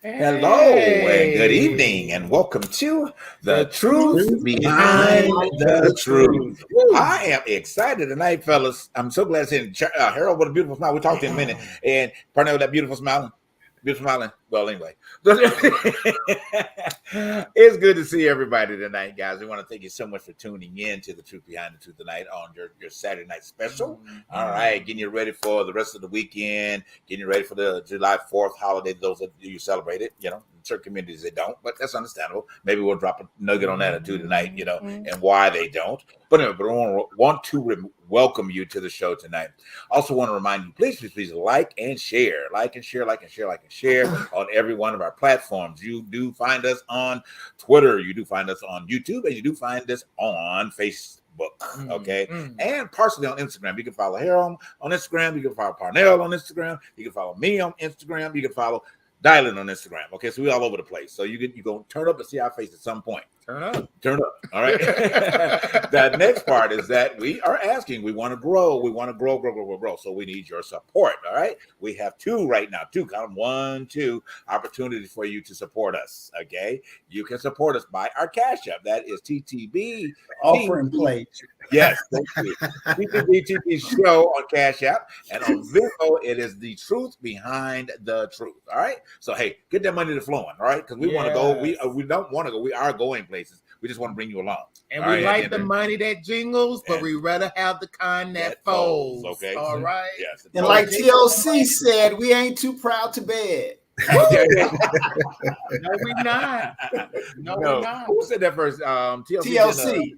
Hello and good evening, and welcome to The Truth Behind the Truth. I am excited tonight, fellas. I'm so glad to see Harold with a beautiful smile. We'll talk to you in a minute. And Parnell with that beautiful smile. Beautiful smiling. Well, anyway, it's good to see everybody tonight, guys. We want to thank you so much for tuning in to The Truth Behind the Truth tonight on your Saturday night special. All right, getting you ready for the rest of the weekend, getting you ready for the July 4th holiday. Those that you celebrate it, in certain communities they don't, but that's understandable. Maybe we'll drop a nugget on that or two tonight, and why they don't. But anyway, I want to welcome you to the show tonight. Also want to remind you, please like and share on every one of our platforms. You do find us on Twitter, you do find us on YouTube, and you do find us on Facebook. Okay, and partially on Instagram. You can follow Harold on Instagram, you can follow Parnell on Instagram, you can follow me on Instagram, you can follow Dylan on Instagram. Okay, so we're all over the place. So you're going to turn up and see our face at some point. Turn up. All right. The next part is that we are asking, we want to grow. We want to grow. So we need your support. All right. We have two right now. Two opportunities for you to support us. Okay. You can support us by our Cash App. That is TTB. Offering plate. Yes. TTB show on Cash App. And on Venmo, it is The Truth Behind the Truth. All right. So, hey, get that money to flowing. All right. Because we want to go. We don't want to go. We are going places. We just want to bring you along. And we like the money that jingles, but we rather have the kind that folds. Okay. All right. Yes. And like TLC said, we ain't too proud to bed. No, we're not. No, we're not. Who said that first? TLC.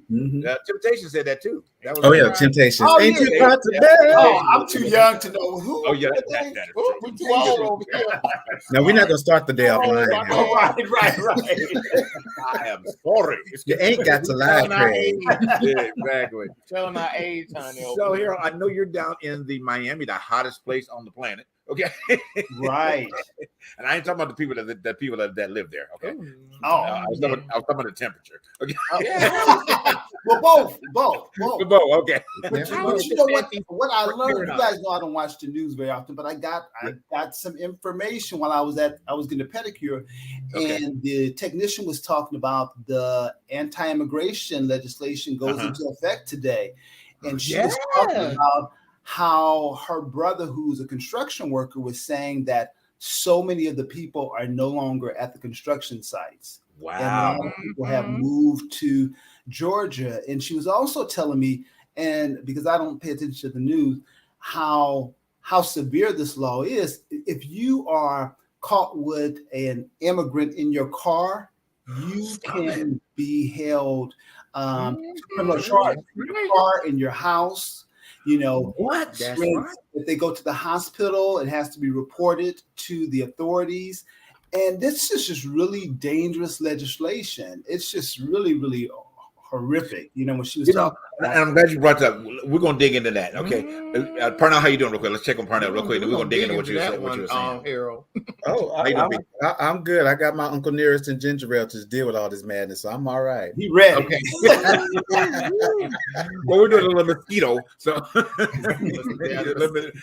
Temptation said that too. That was Temptation. Oh, ain't too yeah. proud to bed. Oh, I'm too young to know who. Oh, yeah. That is true. We're too old over here. No, we're not going to start the day off lying. Right. I am sorry. You ain't got to lie, Craig. Yeah, exactly. Telling our age, honey. So here, I know you're down in the Miami, the hottest place on the planet. Okay. Right. And I ain't talking about the people that live there. Okay. I was talking about the temperature. Okay. Well, both. Okay. But you know what I learned? You guys know I don't watch the news very often, but I got some information while I was getting a pedicure, and the technician was talking about the anti-immigration legislation goes into effect today, and she was talking about how her brother, who's a construction worker, was saying that so many of the people are no longer at the construction sites. Wow. And a lot of people have moved to Georgia. And she was also telling me, and because I don't pay attention to the news, how severe this law is. If you are caught with an immigrant in your car, you can be held criminal charge in your car, in your house. What? If they go to the hospital, it has to be reported to the authorities. And this is just really dangerous legislation. It's just really, really horrific. When she was talking about and I'm glad you brought that up. We're going to dig into that. Okay. Parnell, how you doing real quick? Let's check on Parnell real quick. We're going to dig into what you were saying. Harold. I'm good. I got my Uncle Nearest and ginger ale to deal with all this madness, so I'm all right. He ready. Okay. Well, we're doing a little mosquito. So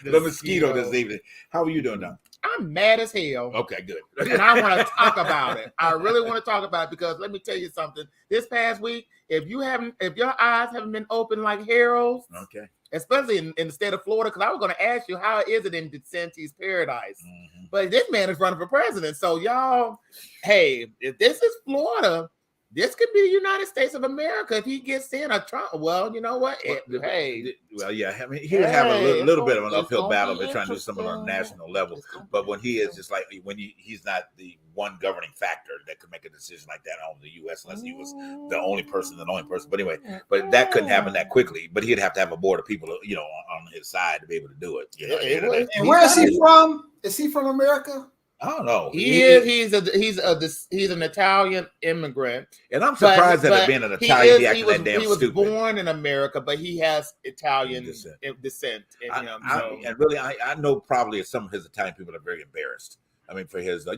little mosquito this evening. How are you doing now? I'm mad as hell. Okay, good. And I want to talk about it. I really want to talk about it because let me tell you something. This past week, if your eyes haven't been open like Harold's, okay, especially in the state of Florida, because I was going to ask you how is it in DeSantis' paradise, but this man is running for president. So y'all, hey, if this is Florida, this could be the United States of America if he gets in a Trump. Well, you know what? He'll have a little bit of an uphill battle if they're trying to do something on a national level. But when he is just like he's not the one governing factor that could make a decision like that on the U.S. unless he was the only person. But anyway, but that couldn't happen that quickly. But he'd have to have a board of people, on his side to be able to do it. And where is he from? Is he from America? I don't know. He's an Italian immigrant, and I'm surprised that being an Italian, he acted that damn stupid. He was born in America, but he has Italian descent in him. And really, I know probably some of his Italian people are very embarrassed. I mean, for his,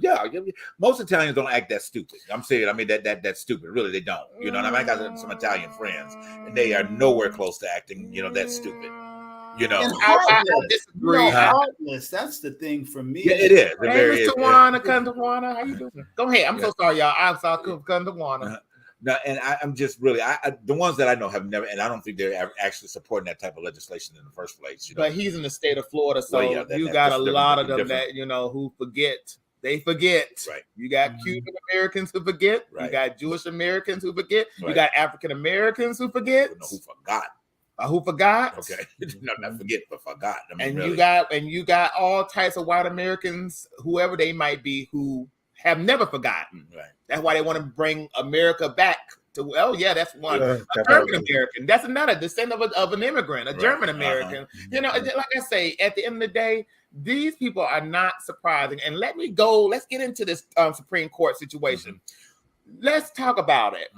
most Italians don't act that stupid. I'm saying, that's stupid. Really, they don't. You know what I mean? I got some Italian friends, and they are nowhere close to acting, that stupid. You know, And I heartless. disagree. Heartless. That's the thing for me. Yeah, it is. Hey, Mr. Tawana, Tawana, how you doing? Go ahead. I'm so sorry, y'all. I'm sorry, Tawana. No, and I'm just really, the ones that I know have never, and I don't think they're actually supporting that type of legislation in the first place. You know? But he's in the state of Florida, so you got a lot of them that who forget. They forget. Right. You got Cuban Americans who forget. Right. You got Jewish Americans who forget. Right. You got African Americans who forget. Who forgot? Who forgot? Okay, not forget, but forgot. I mean, and really. you got all types of white Americans, whoever they might be, who have never forgotten. Right. That's why they want to bring America back to. Oh yeah, that's one. A German American. That's another descendant of an immigrant, a German American. You know, like I say, at the end of the day, these people are not surprising. And let's get into this Supreme Court situation. Let's talk about it.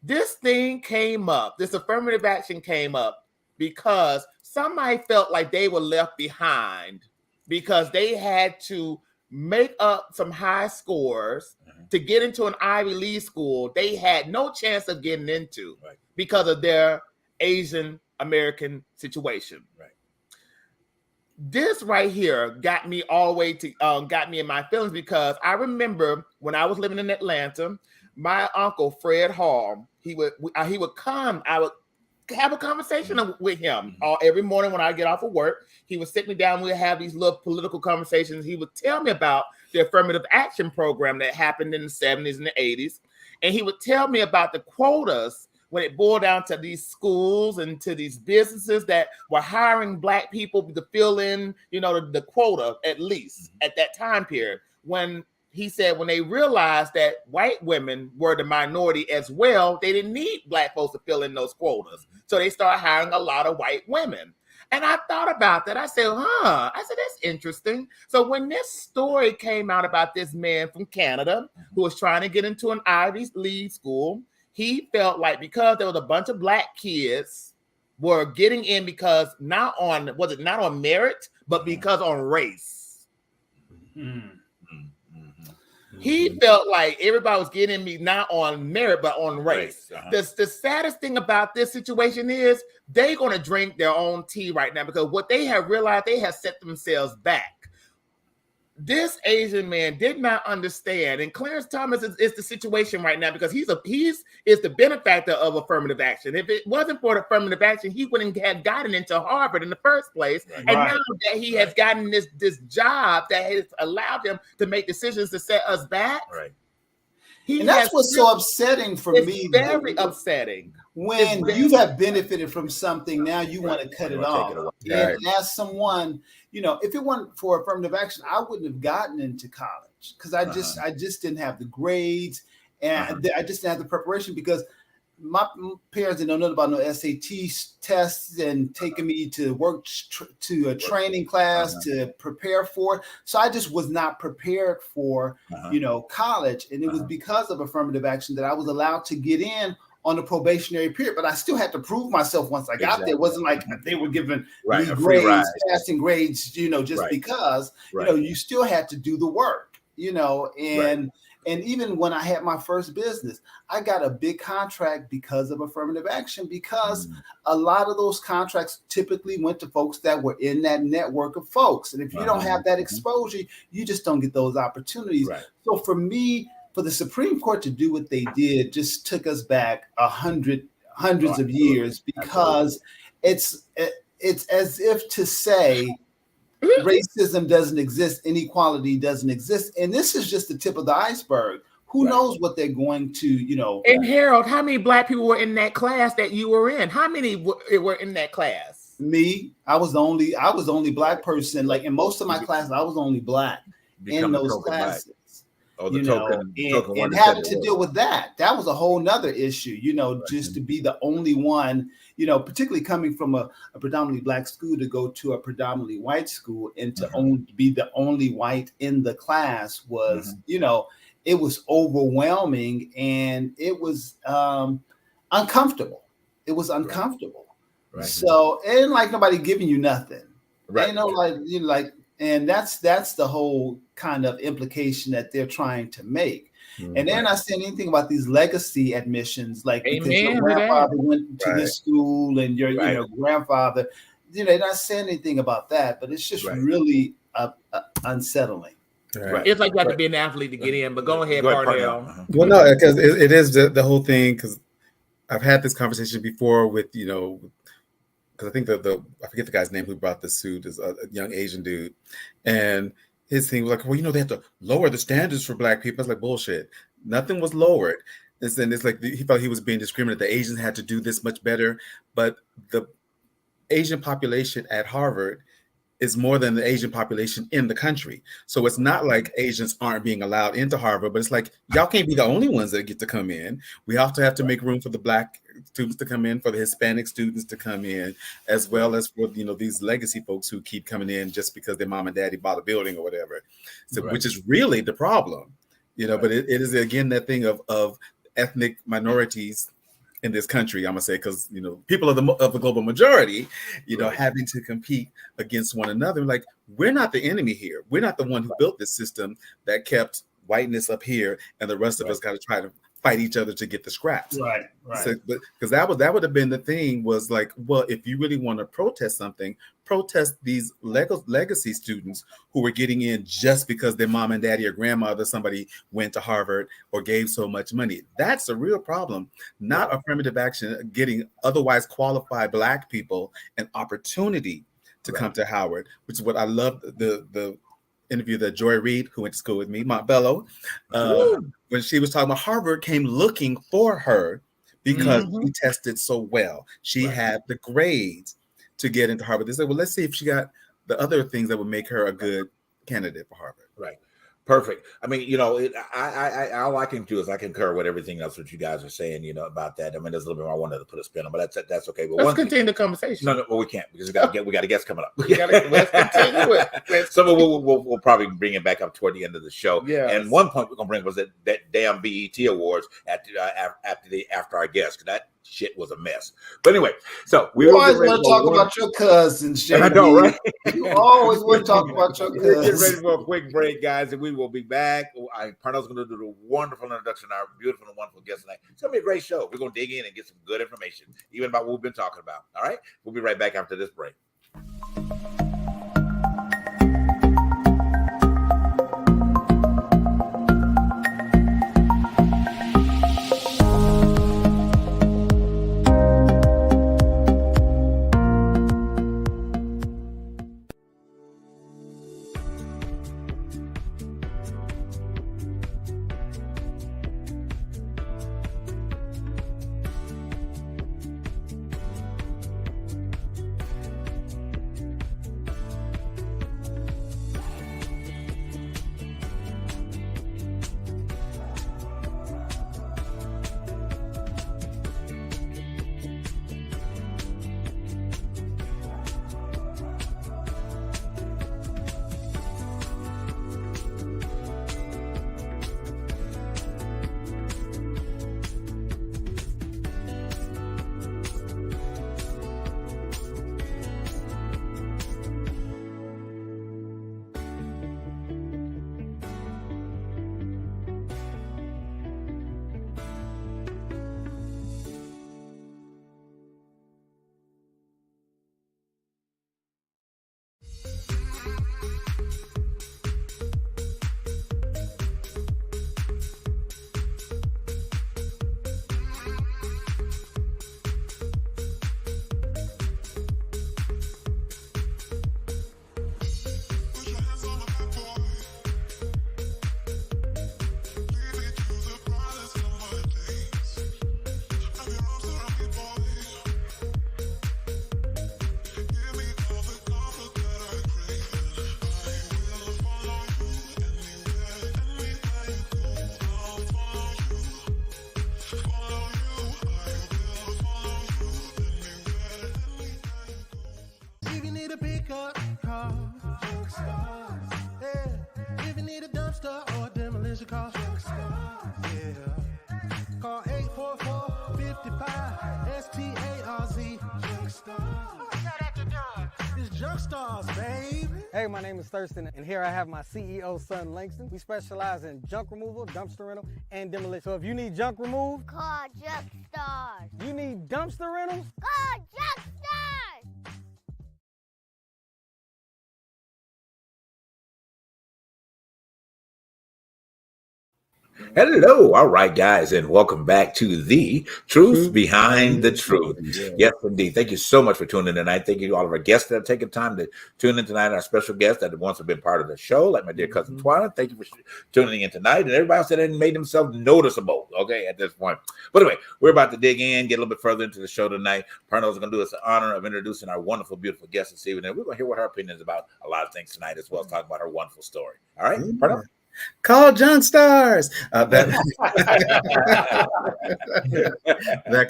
This thing came up. This affirmative action came up because somebody felt like they were left behind because they had to make up some high scores to get into an Ivy League school they had no chance of getting into because of their Asian American situation. Right. This right here got me all the way to got me in my feelings because I remember when I was living in Atlanta, my uncle Fred Hall, he would come. I would have a conversation with him every morning when I get off of work. He would sit me down. We'd have these little political conversations. He would tell me about the affirmative action program that happened in the 70s and the 80s. And he would tell me about the quotas when it boiled down to these schools and to these businesses that were hiring Black people to fill in, the quota, at least at that time period. When he said when they realized that white women were the minority as well, they didn't need Black folks to fill in those quotas. So they started hiring a lot of white women. And I thought about that. I said, that's interesting. So when this story came out about this man from Canada who was trying to get into an Ivy League school, he felt like because there was a bunch of Black kids were getting in because not on merit, but because on race. He felt like everybody was getting me not on merit, but on race. The saddest thing about this situation is they're going to drink their own tea right now because what they have realized, they have set themselves back. This Asian man did not understand, and Clarence Thomas is the situation right now because he's the benefactor of affirmative action. If it wasn't for the affirmative action, he wouldn't have gotten into Harvard in the first place. Right. And now that he has gotten this job that has allowed him to make decisions to set us back, and that's what's so upsetting for me. Very upsetting. When you have benefited from something, now you want to cut it off. And as someone, if it weren't for affirmative action, I wouldn't have gotten into college because I just didn't have the grades and I just didn't have the preparation because my parents didn't know nothing about no SAT tests and taking me to work to a training class to prepare for it. So I just was not prepared for, college. And it was because of affirmative action that I was allowed to get in on the probationary period, but I still had to prove myself once I got there. It wasn't like they were giving me grades, passing grades, just because, you still had to do the work, and even when I had my first business, I got a big contract because of affirmative action, because a lot of those contracts typically went to folks that were in that network of folks. And if you don't have that exposure, you just don't get those opportunities. So for me, for the Supreme Court to do what they did just took us back hundreds of years, because it's as if to say racism doesn't exist, inequality doesn't exist, and this is just the tip of the iceberg. Who knows what they're going to, And Harold, how many Black people were in that class that you were in? How many were in that class? Me, I was the only Black person. Like in most of my classes, I was only Black in those classes. And having to deal with that was a whole nother issue, just to be the only one, particularly coming from a predominantly Black school to go to a predominantly white school and to be the only white in the class was, it was overwhelming and it was uncomfortable. It was uncomfortable. Right. So it ain't like nobody giving you nothing. Right. And that's the whole kind of implication that they're trying to make. And they're not saying anything about these legacy admissions, like because your grandfather went to this school and your grandfather, they're not saying anything about that, but it's just really unsettling. Right. It's like you have to be an athlete to get in, but go ahead, Parnell. Well, no, because it is the whole thing, because I've had this conversation before with, because I think I forget the guy's name who brought this suit, is a young Asian dude. And his thing was like, well, they have to lower the standards for Black people. I was like, bullshit. Nothing was lowered. And then it's like he felt he was being discriminated. The Asians had to do this much better. But the Asian population at Harvard is more than the Asian population in the country. So it's not like Asians aren't being allowed into Harvard, but it's like, y'all can't be the only ones that get to come in. We also have to make room for the Black students to come in, for the Hispanic students to come in, as well as for, these legacy folks who keep coming in just because their mom and daddy bought a building or whatever. So, which is really the problem, but it is, again, that thing of ethnic minorities in this country, I'm gonna say, because people of the global majority, having to compete against one another. Like, we're not the enemy here. We're not the one who built this system that kept whiteness up here, and the rest of us got to try to fight each other to get the scraps. Right. So, because that would have been the thing, was like, well, if you really want to protest something, protest these legacy students who were getting in just because their mom and daddy or grandmother, somebody went to Harvard or gave so much money. That's a real problem, not affirmative action, getting otherwise qualified Black people an opportunity to come to Howard, which is what I love. The interview that Joy Reid, who went to school with me, Montbello, when she was talking about Harvard came looking for her because she tested so well. She had the grades to get into Harvard. They said, well, let's see if she got the other things that would make her a good candidate for Harvard. Right. Perfect. I mean, all I can do is I concur with everything else that you guys are saying, about that. I mean, there's a little bit more I wanted to put a spin on, but that's okay. But let's continue the conversation. No, well, we can't, because we got a guest coming up. Let's continue it. So we'll probably bring it back up toward the end of the show. Yeah. And one point we're gonna bring was that damn BET Awards after our guest, because that shit was a mess. But anyway, so we always want to talk about your cousins. I know, right? You always want to talk about your cousins. We're getting ready for a quick break, guys, and we will be back. Parnell's going to do the wonderful introduction of our beautiful and wonderful guest tonight. It's going to be a great show. We're going to dig in and get some good information, even about what we've been talking about. All right? We'll be right back after this break. Call 844-55-STARZ. It's Junk Stars, baby. Hey, my name is Thurston, and here I have my CEO, son Langston. We specialize in junk removal, dumpster rental, and demolition. So if you need junk removed, call Junk Stars. You need dumpster rentals, call Junk Stars. Hello. All right, guys, and welcome back to the Truth Behind the Truth. Yes, indeed. Thank you so much for tuning in tonight. Thank you to all of our guests that have taken time to tune in tonight, our special guests that have once been part of the show, like my dear cousin Twyla. Thank you for tuning in tonight, and everybody else that had made themselves noticeable, okay, at this point. But anyway, we're about to dig in, get a little bit further into the show tonight. Parnell's going to do us the honor of introducing our wonderful, beautiful guest this evening, and we're going to hear what her opinion is about a lot of things tonight, as well as talk about her wonderful story. All right, Parnell? Call John Stars. That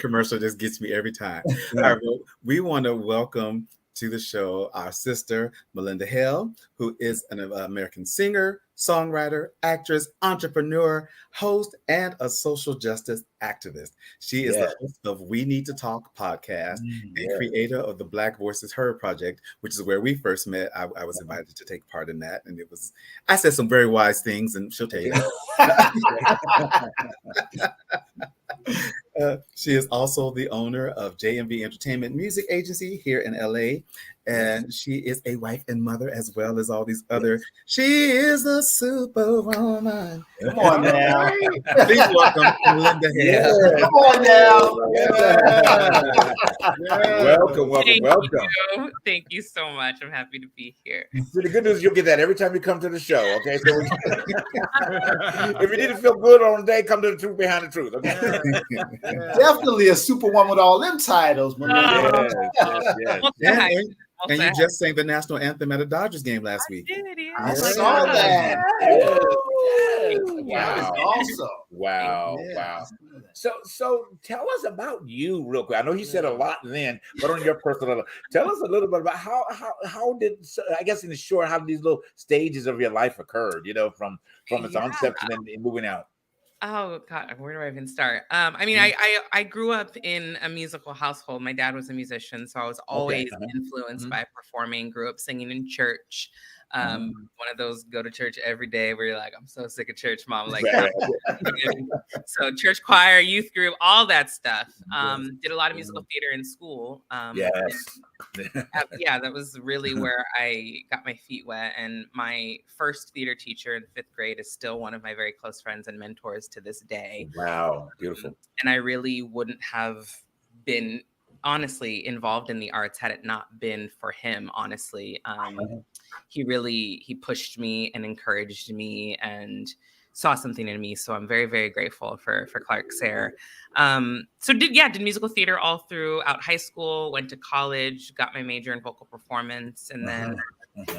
commercial just gets me every time. All right, well, we want to welcome to the show our sister, Malynda Hale, who is an American singer, songwriter, actress, entrepreneur, host, and a social justice activist. She is the host of We Need to Talk podcast and creator of the Black Voices Heard project, which is where we first met. I was invited to take part in that, and I said some very wise things, and she'll tell you that. She is also the owner of JMV Entertainment Music Agency here in LA, and she is a wife and mother as well as all these other. She is a superwoman. Come on now. Please welcome Malynda Hale. Come on now. Welcome. Thank you so much. I'm happy to be here. So the good news is you'll get that every time you come to the show, okay? So if you need to feel good on the day, come to the Truth Behind the Truth, okay? Definitely a superwoman with all them titles. And you just sang the national anthem at a Dodgers game last week. I saw that. Wow. Awesome. Wow. So tell us about you real quick. I know you said a lot then, but on your personal level, tell us a little bit about how did, I guess in the short, how these little stages of your life occurred, from its inception and moving out. Oh God, where do I even start? I grew up in a musical household. My dad was a musician, so I was always influenced by performing. Grew up singing in church. One of those go to church every day where you're like, I'm so sick of church, Mom. Like, so church choir, youth group, all that stuff. Did a lot of musical theater in school. That was really where I got my feet wet. And my first theater teacher in 5th grade is still one of my very close friends and mentors to this day. Wow, beautiful. And I really wouldn't have been honestly involved in the arts had it not been for him, honestly. He pushed me and encouraged me and saw something in me. So I'm very, very grateful for Clark Sayre. Did musical theater all throughout high school, went to college, got my major in vocal performance. And then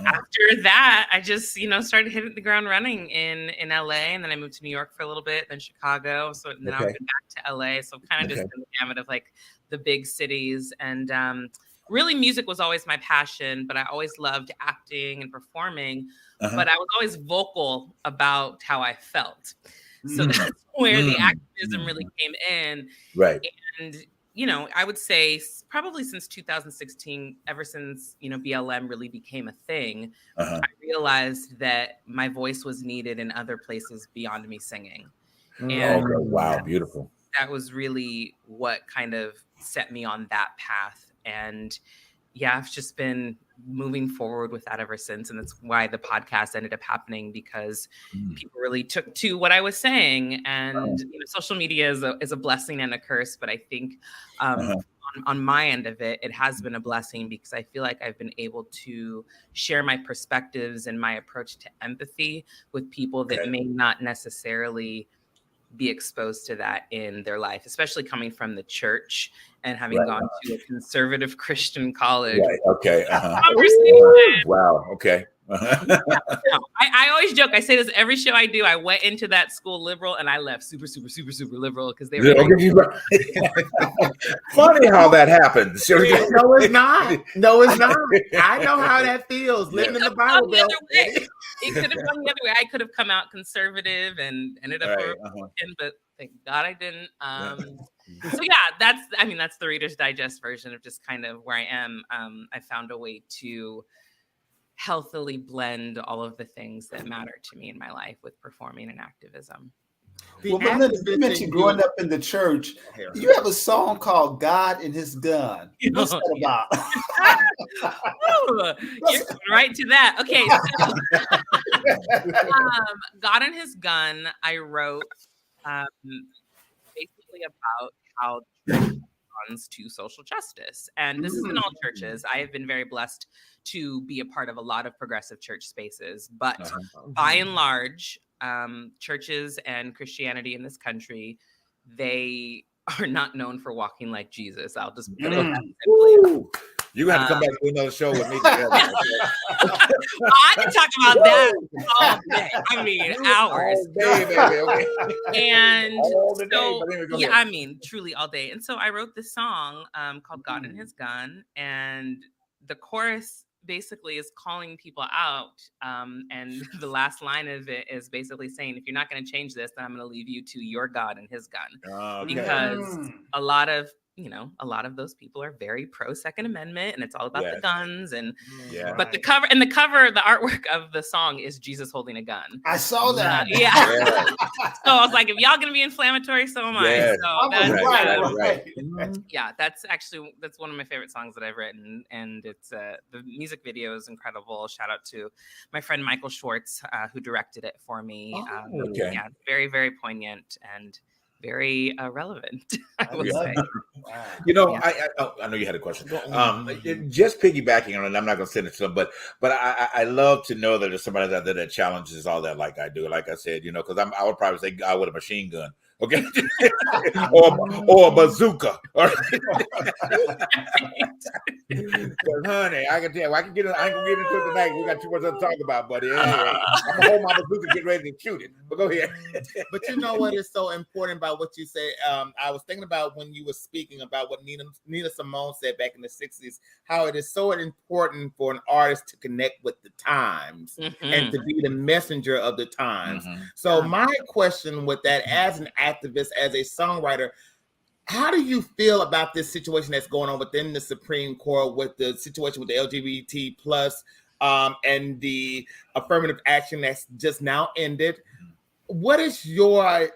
after that, I just, started hitting the ground running in LA. And then I moved to New York for a little bit, then Chicago. So now I've been back to LA. So kind of just in the gamut of like the big cities. And really music was always my passion, but I always loved acting and performing. But I was always vocal about how I felt. So that's where the activism really came in. Right. And, I would say probably since 2016, ever since, BLM really became a thing, I realized that my voice was needed in other places beyond me singing. And wow, beautiful. That was really what kind of set me on that path. And I've just been moving forward with that ever since. And that's why the podcast ended up happening, because people really took to what I was saying. And social media is a blessing and a curse. But I think on my end of it, it has been a blessing, because I feel like I've been able to share my perspectives and my approach to empathy with people that may not necessarily be exposed to that in their life, especially coming from the church and having gone to a conservative Christian college. Wow. Okay. I always joke. I say this every show I do. I went into that school liberal and I left super, super, super, super liberal because they were funny how that happens. No, it's not. No, it's not. I know how that feels living in the Bible Belt. It could have gone the other way. I could have come out conservative and ended up Republican, but thank God I didn't. So that's the Reader's Digest version of just kind of where I am. I found a way to healthily blend all of the things that matter to me in my life with performing and activism. Well, you mentioned growing up in the church. You have a song called "God and His Gun." What's that about? You're right to that. Okay, so, God and His Gun, I wrote basically about how the church responds to social justice. And this is in all churches. I have been very blessed to be a part of a lot of progressive church spaces, but by and large, churches and Christianity in this country, they are not known for walking like Jesus. I'll just put it that simply. You have to come back to another show with me. I can talk about that all day. I mean, hours. All day, baby. Okay. And all the so, day. yeah, I mean, truly all day. And so I wrote this song called God and His Gun. And the chorus basically is calling people out. And the last line of it is basically saying, if you're not going to change this, then I'm going to leave you to your God and His gun. Okay. Because a lot of those people are very pro Second Amendment, and it's all about the guns. And but the cover, the artwork of the song is Jesus holding a gun. I saw that. So I was like, if y'all gonna be inflammatory, so am I. So that's one of my favorite songs that I've written, and it's the music video is incredible. Shout out to my friend Michael Schwartz, who directed it for me. Yeah, very, very poignant and very relevant, I would say. You know, I know you had a question. Just piggybacking on it, I'm not going to send it to them, but I love to know that there's somebody out there that challenges all that like I do. Like I said, you know, because I would probably say God with a machine gun. Okay, or a bazooka. All right. Honey, I can tell. I ain't gonna get into it tonight. We got too much to talk about, buddy. Anyway, I'm gonna hold my bazooka, get ready to shoot it. But go ahead. But you know what is so important about what you say? I was thinking about when you were speaking about what Nina Simone said back in the 60s, how it is so important for an artist to connect with the times and to be the messenger of the times. So my question with that, as an activist, as a songwriter, how do you feel about this situation that's going on within the Supreme Court with the situation with the LGBT plus and the affirmative action that's just now ended? What is your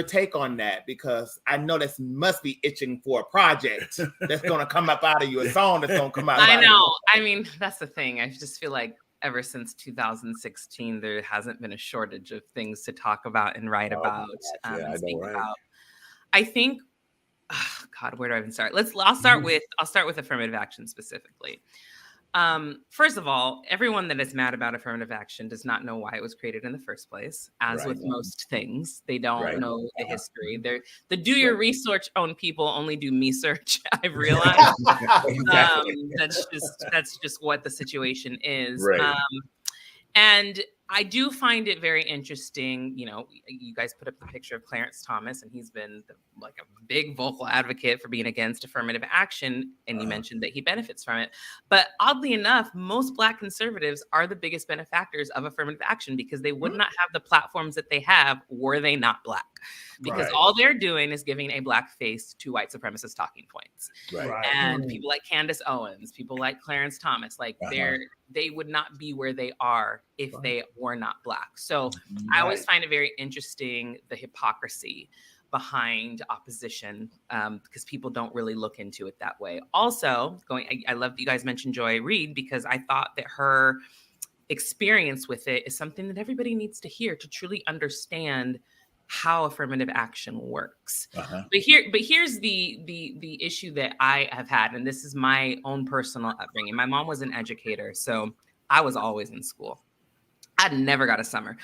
take on that? Because I know this must be itching for a project that's going to come up out of you, a song that's going to come out. I know. I mean, that's the thing. I just feel like ever since 2016, there hasn't been a shortage of things to talk about and write about and speak about. I think, God, where do I even start? I'll start with affirmative action specifically. First of all, everyone that is mad about affirmative action does not know why it was created in the first place. As with most things, they don't know the history. The do your research on people only do me search. I've realized that's just what the situation is. And I do find it very interesting. You know, you guys put up the picture of Clarence Thomas, and he's been like a big vocal advocate for being against affirmative action. And you mentioned that he benefits from it. But oddly enough, most Black conservatives are the biggest benefactors of affirmative action because they would not have the platforms that they have were they not Black. Because all they're doing is giving a Black face to white supremacist talking points. And people like Candace Owens, people like Clarence Thomas, like they would not be where they are if they were not Black. So I always find it very interesting, the hypocrisy behind opposition, because people don't really look into it that way. Also, I love that you guys mentioned Joy Reid, because I thought that her experience with it is something that everybody needs to hear to truly understand how affirmative action works. But here's the issue that I have had, and this is my own personal upbringing. My mom was an educator, so I was always in school. I never got a summer.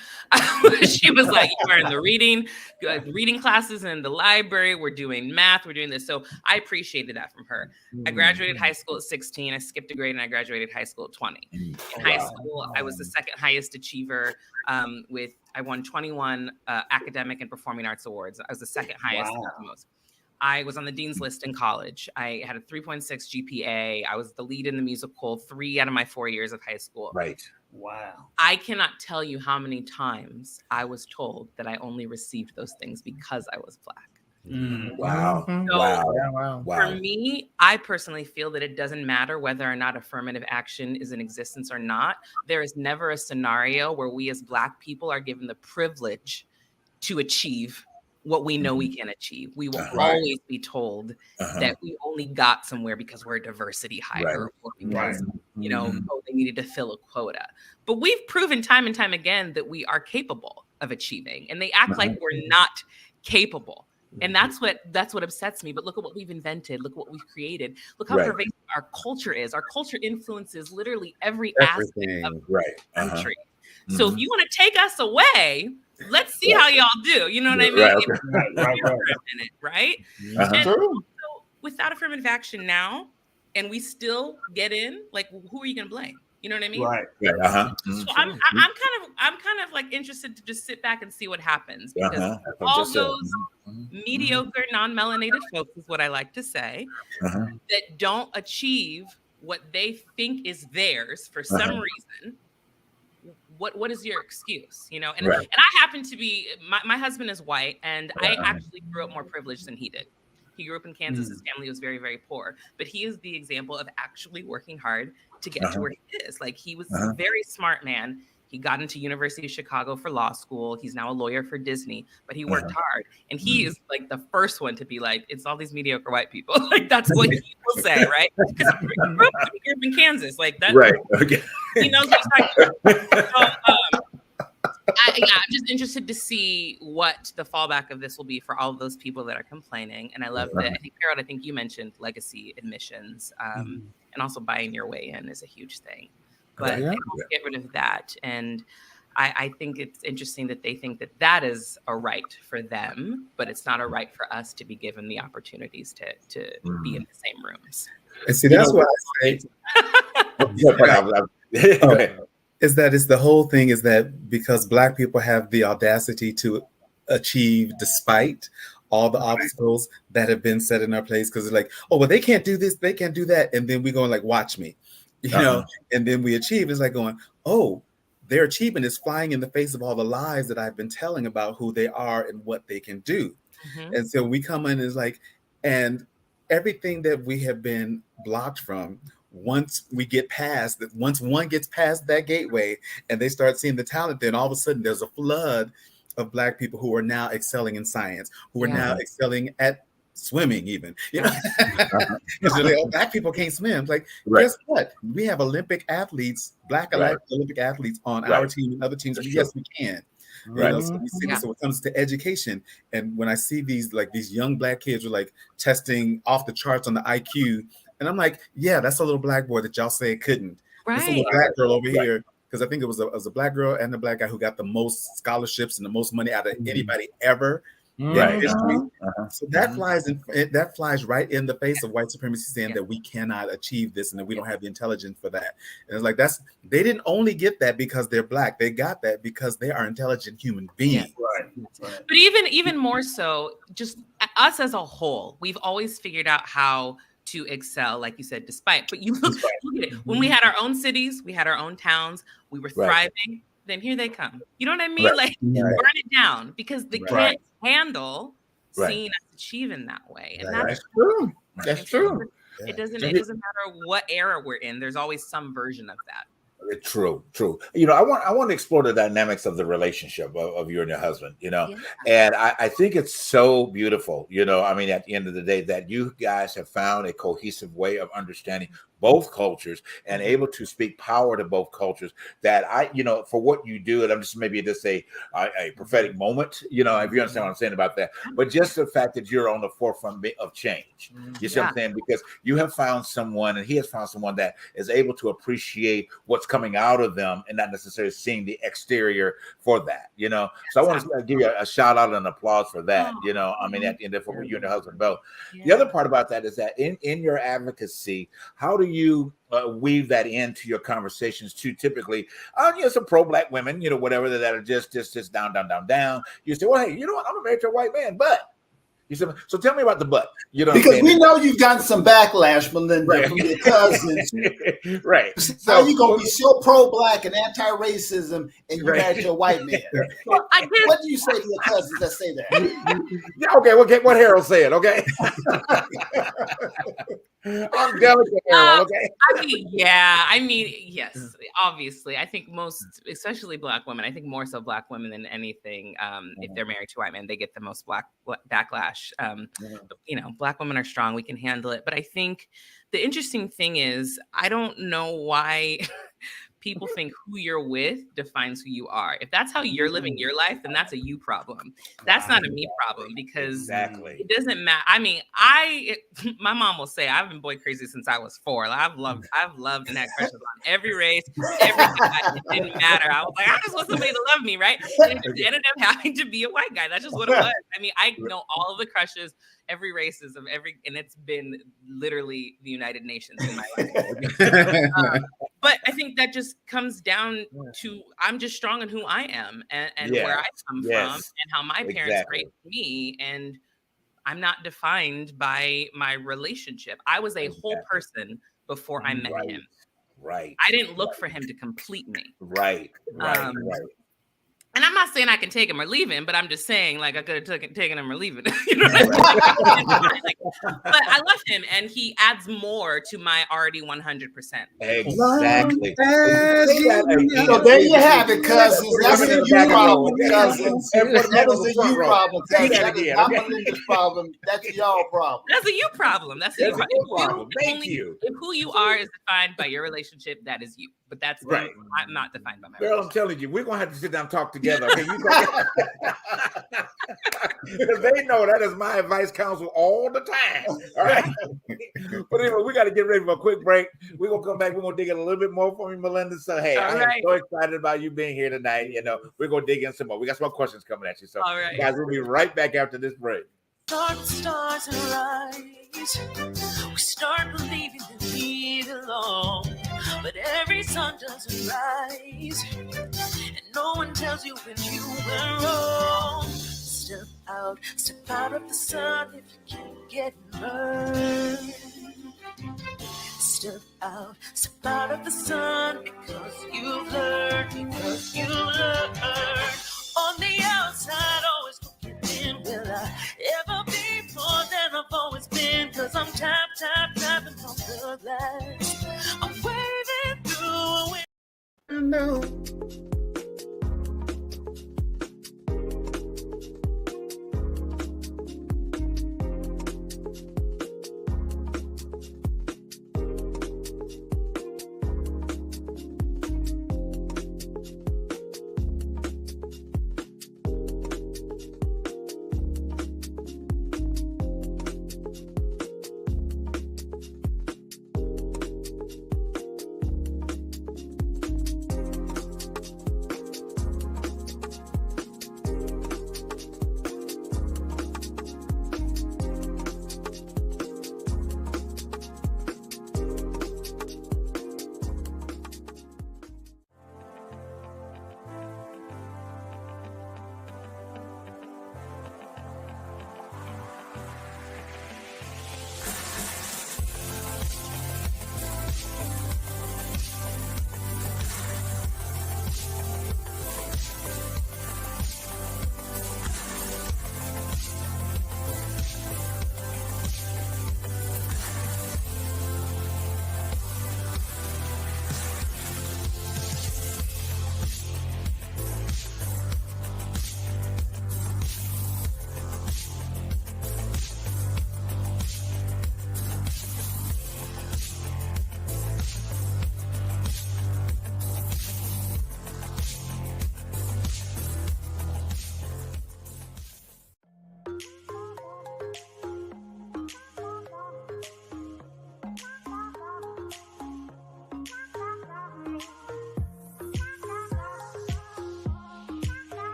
She was like, you are in the reading classes in the library. We're doing math. We're doing this. So I appreciated that from her. I graduated high school at 16. I skipped a grade and I graduated high school at 20. In high school, I was the second highest achiever I won 21 academic and performing arts awards. I was the second highest. Most. I was on the dean's list in college. I had a 3.6 GPA. I was the lead in the musical 3 out of my 4 years of high school. Wow. I cannot tell you how many times I was told that I only received those things because I was Black. Wow. So for me, I personally feel that it doesn't matter whether or not affirmative action is in existence or not. There is never a scenario where we as Black people are given the privilege to achieve what we know we can achieve. We will always be told that we only got somewhere because we're a diversity hire or because, they needed to fill a quota. But we've proven time and time again that we are capable of achieving, and they act like we're not capable. And that's what upsets me. But look at what we've invented. Look what we've created. Look how pervasive our culture is. Our culture influences literally every aspect of the country. So if you want to take us away, let's see how y'all do. You know what I mean? Right? And also, without affirmative action now, and we still get in, like, who are you going to blame? You know what I mean? Right. So I'm kind of like interested to just sit back and see what happens, because all those mediocre, non-melanated folks is what I like to say, that don't achieve what they think is theirs for some reason. What is your excuse? You know, and I happen to be, my husband is white, and I actually grew up more privileged than he did. He grew up in Kansas. His family was very, very poor, but he is the example of actually working hard to get to where he is. Like, he was a very smart man. He got into University of Chicago for law school. He's now a lawyer for Disney, but he worked hard. And he is like the first one to be like, it's all these mediocre white people. Like, that's what he will say, right? Because he grew up in Kansas. Like, that, he knows what he's talking about. So, I'm just interested to see what the fallback of this will be for all of those people that are complaining. And I love that. I think, Harold, you mentioned legacy admissions, and also buying your way in is a huge thing. But they won't get rid of that. And I think it's interesting that they think that that is a right for them, but it's not a right for us to be given the opportunities to be in the same rooms. And see, that's what I say. Is that it's the whole thing is that because Black people have the audacity to achieve despite all the obstacles that have been set in our place, because it's like, oh, well, they can't do this, they can't do that. And then we go like, watch me, you know, and then we achieve. It's like going, oh, their achievement is flying in the face of all the lies that I've been telling about who they are and what they can do. And so we come in as like, and everything that we have been blocked from, once we get past that, once one gets past that gateway and they start seeing the talent, then all of a sudden there's a flood of Black people who are now excelling in science, who are now excelling at swimming even, you know, because like, oh, Black people can't swim. Like, guess what? We have Olympic athletes, Black Olympic athletes on our team and other teams. Yes, we can. You know, so we see this. So when it comes to education, and when I see these young Black kids are like testing off the charts on the IQ, and I'm like, yeah, that's a little Black boy that y'all say couldn't. This little Black girl over here, because I think it was a Black girl and a Black guy who got the most scholarships and the most money out of anybody ever in history. So that flies right in the face of white supremacy, saying that we cannot achieve this and that we don't have the intelligence for that. And it's like, they didn't only get that because they're Black. They got that because they are intelligent human beings. But even more so, just us as a whole, we've always figured out how to excel, like you said, despite. But you look at it. When we had our own cities, we had our own towns, we were thriving. Then here they come. You know what I mean? Like, burn it down, because they can't handle seeing us achieve in that way. And that's true. That's true. It doesn't matter what era we're in. There's always some version of that. True. You know, I want to explore the dynamics of the relationship of you and your husband, you know, and I think it's so beautiful, you know, I mean, at the end of the day, that you guys have found a cohesive way of understanding both cultures and able to speak power to both cultures, that you know, for what you do, and I'm just maybe just a prophetic moment, you know, if you understand what I'm saying about that, but just the fact that you're on the forefront of change, you see what I'm saying? Because you have found someone, and he has found someone that is able to appreciate what's coming out of them and not necessarily seeing the exterior for that, you know. So I want to give you a shout out and applause for that, you know. I mean, at the end of what you and your husband both. The other part about that is that in your advocacy, how do you weave that into your conversations too? Typically, you know, some pro-Black women, you know, whatever, that are just down. You say, well, hey, you know what? I'm a married to a white man, but you said, so tell me about the butt. You know, because we know you've gotten some backlash, Malynda, from your cousins. So how you gonna be so pro-Black and anti-racism, and you had your white man? What do you say to your cousins that say that? Okay, what Harold said. Okay. I'm delicate, Harold. Okay. I mean, yes, obviously. I think most, especially Black women, I think more so Black women than anything, if they're married to a white man, they get the most backlash. You know, Black women are strong. We can handle it. But I think the interesting thing is, I don't know why people think who you're with defines who you are. If that's how you're living your life, then that's a you problem. That's not a me problem, because it doesn't matter. I mean, my mom will say I've been boy crazy since I was 4. Like, I've loved and had crushes on every race, every guy. It didn't matter. I was like, I just want somebody to love me, right? And it just ended up having to be a white guy. That's just what it was. I mean, I know all of the crushes, every races of every, and it's been literally the United Nations in my life. But I think that just comes down to I'm just strong in who I am and where I come from and how my parents raised me, and I'm not defined by my relationship. I was a whole person before I met him. Right. I didn't look for him to complete me. Right. And I'm not saying I can take him or leave him, but I'm just saying, like, I could have taken him or leave it. You know what I mean? But I love him, and he adds more to my already 100%. Exactly. So there you have it, cousins. That's a you problem, cousins. That is a you problem, cousins. That is not Malynda's problem. That's y'all problem. That's a you problem. That's a you problem. Thank you. If who you are is defined by your relationship, that is you. But that's right. I'm not defined by my girl, I'm telling you, we're going to have to sit down and talk together. Okay, you talk. They know that is my advice counsel all the time. All right. But anyway, we got to get ready for a quick break. We're going to come back. We're going to dig in a little bit more from you, Malynda. So, hey, I am so excited about you being here tonight. You know, we're going to dig in some more. We got some more questions coming at you. So, guys, we'll be right back after this break. Start the stars and rise. We start believing that we belong. But every sun doesn't rise, and no one tells you when you went wrong. Step out of the sun if you can't get burned. Step out of the sun because you've learned, On the outside, always looking in. Will I ever be more than I've always been? Cause I'm tapping on the glass. I'm waving through a window. I know.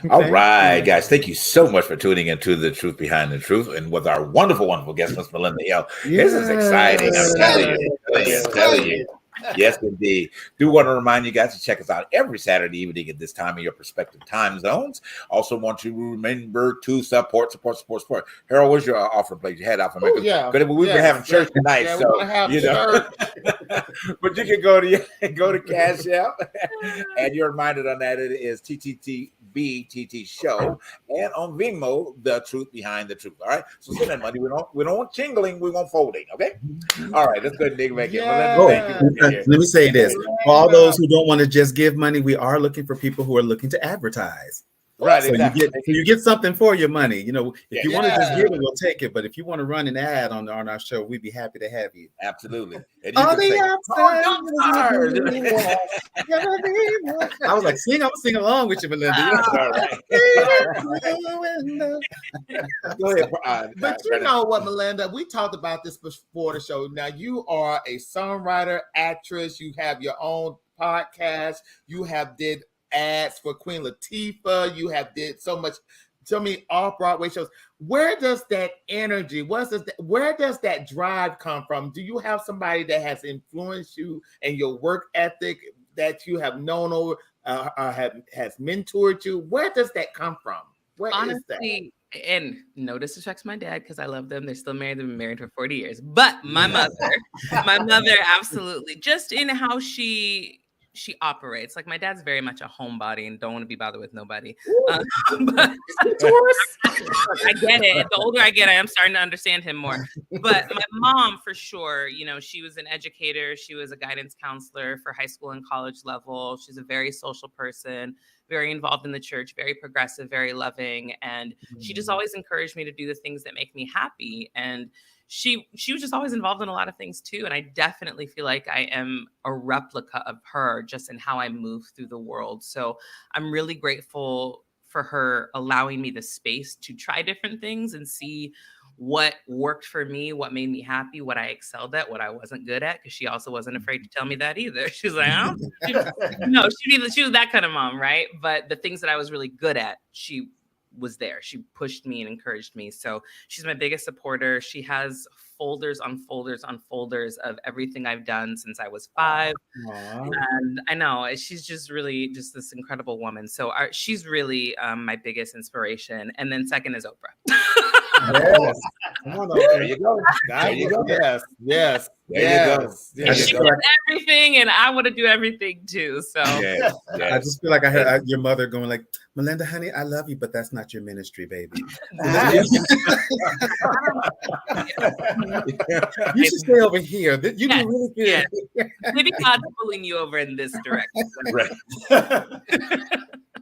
All right, guys. Thank you so much for tuning into The Truth Behind the Truth and with our wonderful, wonderful guest, Miss Malynda Hale. This is exciting. I'm telling you. Yes, indeed. Do want to remind you guys to check us out every Saturday evening at this time in your respective time zones. Also want you to remember to support. Harold, what's your offer, please? You had offer. Yeah. But we've been having church tonight, Yeah, so we're gonna have you know. But you can go to Cash App, and you're reminded on that it is TTTBTT Show, and on Venmo, The Truth Behind the Truth. All right, so send that money. We don't want jingling, we want folding. Okay. All right, let's go ahead and dig back in. Yeah. Let me say this: for all those who don't want to just give money, we are looking for people who are looking to advertise. Right, so exactly. you get something for your money. You know, if you want to just Yeah. give it, we'll take it. But if you want to run an ad on our show, we'd be happy to have you. Absolutely. And you All can say, I was like, I'm gonna sing along with you, Malynda. all right. Go ahead. But you know what, Malynda? We talked about this before the show. Now you are a songwriter, actress. You have your own podcast. You have did ads for Queen Latifah. You have did so many off-Broadway shows. Where does that energy, where does that drive come from? Do you have somebody that has influenced you and your work ethic that you have known over, has mentored you? Where does that come from? Where is that? Honestly, and no disrespect to my dad, because I love them. They're still married. They've been married for 40 years. But my mother absolutely, just in how she operates. Like, my dad's very much a homebody and don't want to be bothered with nobody. But I get it. The older I get, I am starting to understand him more. But my mom, for sure, you know, she was an educator. She was a guidance counselor for high school and college level. She's a very social person, very involved in the church, very progressive, very loving. And she just always encouraged me to do the things that make me happy. And she was just always involved in a lot of things too. And I definitely feel like I am a replica of her just in how I move through the world. So I'm really grateful for her allowing me the space to try different things and see what worked for me, what made me happy, what I excelled at, what I wasn't good at, because she also wasn't afraid to tell me that either. She was like, she was that kind of mom, right? But the things that I was really good at, she was there. She pushed me and encouraged me. So she's my biggest supporter. She has folders on folders on folders of everything I've done since I was 5. And I know she's just really just this incredible woman. So she's really my biggest inspiration. And then second is Oprah. Yes. Come on, there you go. There you go. Yes. There you go. Yes. She does everything, and I want to do everything too. So Yes. I just feel like I heard your mother going like, Malynda, honey, I love you, but that's not your ministry, baby. You should stay over here. You do really good. Maybe God's pulling you over in this direction. Right.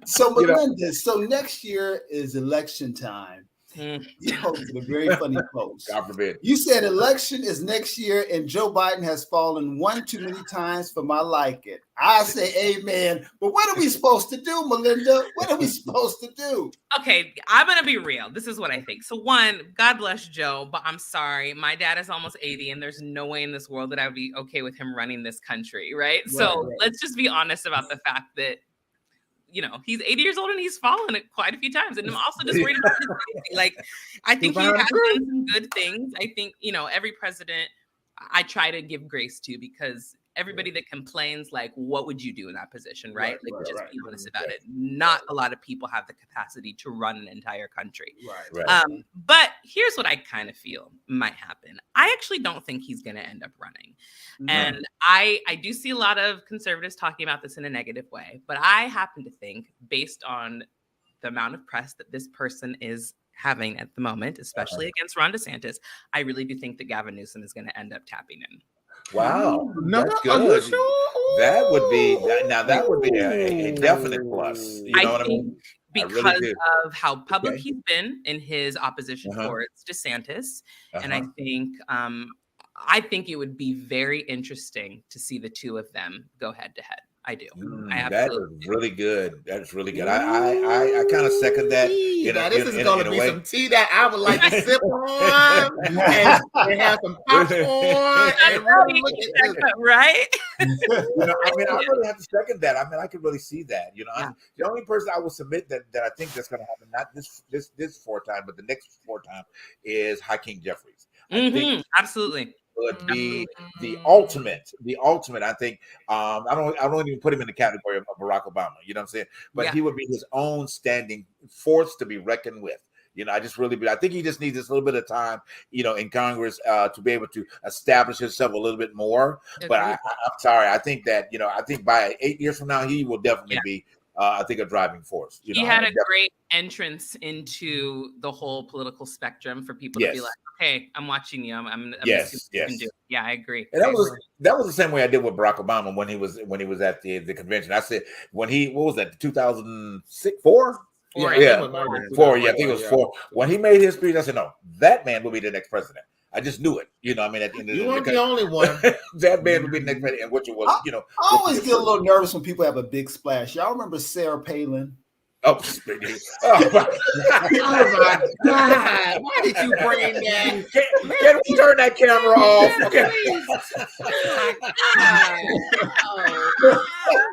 So, Malynda, so next year is election time. You posted a very funny post. God forbid. You said election is next year and Joe Biden has fallen one too many times for my liking. I say amen. But what are we supposed to do, Malynda? What are we supposed to do? Okay, I'm going to be real. This is what I think. So one, God bless Joe, but I'm sorry. My dad is almost 80 and there's no way in this world that I would be okay with him running this country, right? So let's just be honest about the fact that, you know, he's 80 years old and he's fallen it quite a few times. And I'm also just worried about his safety. Like, I think he has done some good things. I think, you know, every president I try to give grace to, because everybody that complains, like, what would you do in that position, right? Be honest about it. Not a lot of people have the capacity to run an entire country. But here's what I kind of feel might happen. I actually don't think he's going to end up running. And I do see a lot of conservatives talking about this in a negative way, but I happen to think, based on the amount of press that this person is having at the moment, especially against Ron DeSantis, I really do think that Gavin Newsom is going to end up tapping in. Wow, that's good. That would be a definite plus. You know what I mean? Because of how public he's been in his opposition towards DeSantis, and I think it would be very interesting to see the two of them go head to head. I do. That is really good. That's really good. I kind of second that. This is going to be some tea that I would like to sip on and have some popcorn. Right? I really have to second that. I mean, I could really see that. The only person I will submit that I think that's going to happen, not this 4 time, but the next 4 time, is Hakeem Jeffries. Absolutely. would be the ultimate. I think I don't even put him in the category of Barack Obama. You know what I'm saying? But he would be his own standing force to be reckoned with. I just really, I think he just needs this little bit of time, in Congress to be able to establish himself a little bit more. But I'm sorry, I think that, I think by 8 years from now, he will definitely be, I think, a driving force. He had a great entrance into the whole political spectrum for people to be like, okay, I'm watching you. I'm yes. Yeah, I agree. And that was the same way I did with Barack Obama when he was at the convention. I said what was that, 2006, 4? 4. Yeah, 4. Yeah, I think it was 4. When he made his speech, I said, no, that man will be the next president. I just knew it. At the end of you weren't the only one. That man would be the next president, and which it was. I always get a little nervous when people have a big splash. Y'all remember Sarah Palin? Oh my God! Why did you bring that? Can we turn that camera off? Okay.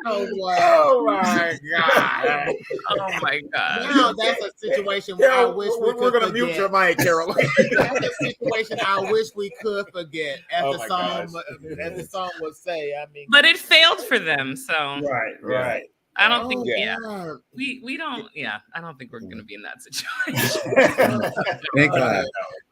Oh my God! Oh my God! Now that's a situation where I wish we're going to mute your mic, Carol. That's a situation I wish we could forget, as the song would say. I mean, but it failed for them, so right. I don't think. We don't. Yeah, I don't think we're going to be in that situation. Thank God.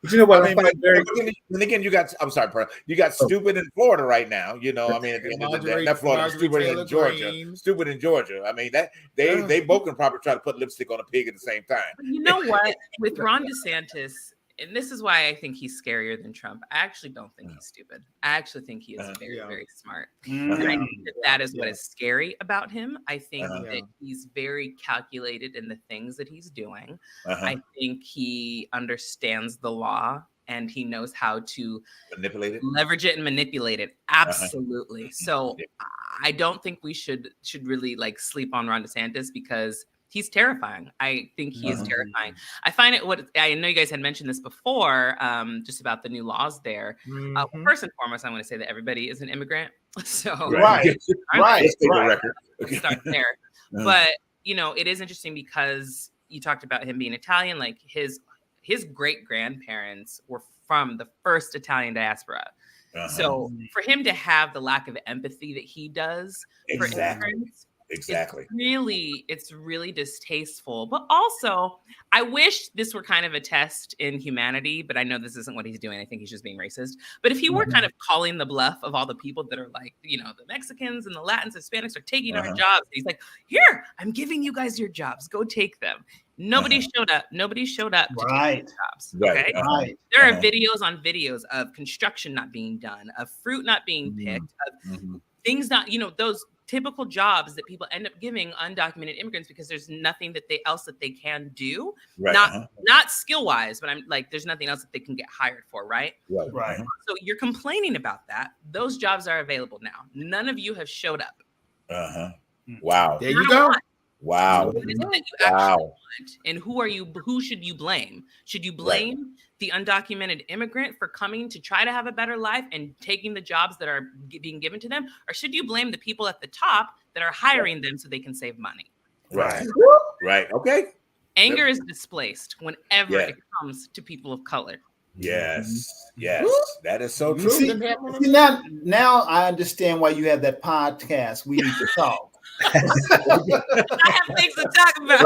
But you know what? And again, you got. I'm sorry, Pearl. You got stupid in Florida right now. At the end of the day, not Florida. Stupid in Georgia. Stupid in Georgia. I mean, that they both can probably try to put lipstick on a pig at the same time. But you know what? With Ron DeSantis. And this is why I think he's scarier than Trump. I actually don't think he's stupid. I actually think he is very, very smart. And I think that is what is scary about him. I think that he's very calculated in the things that he's doing. I think he understands the law and he knows how to leverage it and manipulate it. Absolutely. So I don't think we should really sleep on Ron DeSantis because he's terrifying. I think he is terrifying. I find I know you guys had mentioned this before, just about the new laws there. First and foremost, I want to say that everybody is an immigrant. So right. Let's start there. But it is interesting because you talked about him being Italian. Like his great grandparents were from the first Italian diaspora. So for him to have the lack of empathy that he does for immigrants. Exactly. It's really distasteful. But also, I wish this were kind of a test in humanity, but I know this isn't what he's doing. I think he's just being racist. But if he were kind of calling the bluff of all the people that are like, the Mexicans and the Latins, Hispanics are taking our jobs. He's like, here, I'm giving you guys your jobs. Go take them. Nobody showed up. Nobody showed up to take the jobs. Okay. There are videos on videos of construction not being done, of fruit not being picked, of things not, those typical jobs that people end up giving undocumented immigrants because there's nothing else that they can do. Not skill wise, but I'm like, there's nothing else that they can get hired for. Right. So you're complaining about that. Those jobs are available now. None of you have showed up. Wow. There you go. Wow. What is it that you actually want? And who should you blame? Should you blame the undocumented immigrant for coming to try to have a better life and taking the jobs that are being given to them? Or should you blame the people at the top that are hiring them so they can save money? Right. Okay. Anger is displaced whenever it comes to people of color. Yes. That is so true. See, now I understand why you have that podcast. We need to talk. I have things to talk about.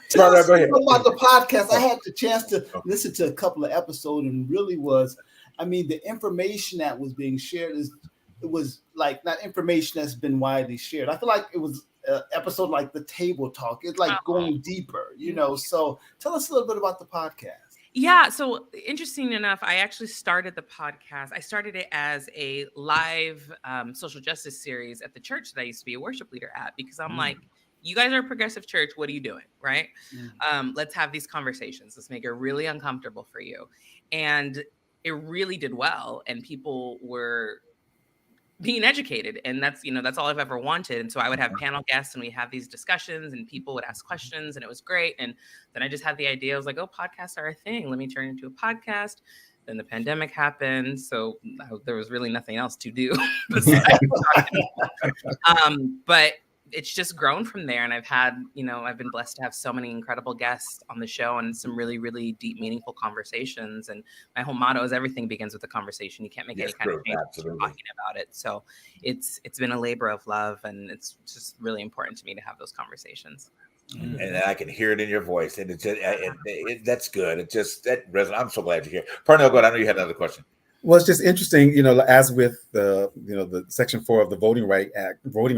Tell us about the podcast. I had the chance to listen to a couple of episodes, and really the information that was being shared was like not information that's been widely shared. I feel like it was an episode like the table talk. It's like going deeper, So tell us a little bit about the podcast. Yeah. So interesting enough, I actually started the podcast. I started it as a live social justice series at the church that I used to be a worship leader at, because I'm like, you guys are a progressive church. What are you doing? Right. Let's have these conversations. Let's make it really uncomfortable for you. And it really did well. And people were being educated, and that's all I've ever wanted. And so I would have panel guests and we have these discussions and people would ask questions, and it was great. And then I just had the idea. I was like, oh, podcasts are a thing. Let me turn it into a podcast. Then the pandemic happened, so there was really nothing else to do. But it's just grown from there. And I've had, I've been blessed to have so many incredible guests on the show and some really, really deep, meaningful conversations. And my whole motto is everything begins with a conversation. You can't make any kind of change without talking about it. So it's been a labor of love, and it's just really important to me to have those conversations. And I can hear it in your voice, and that's good. It just that resonates. I'm so glad you're here. Parnell, go ahead. I know you had another question. Well, it's just interesting, as with the Section 4 of the Voting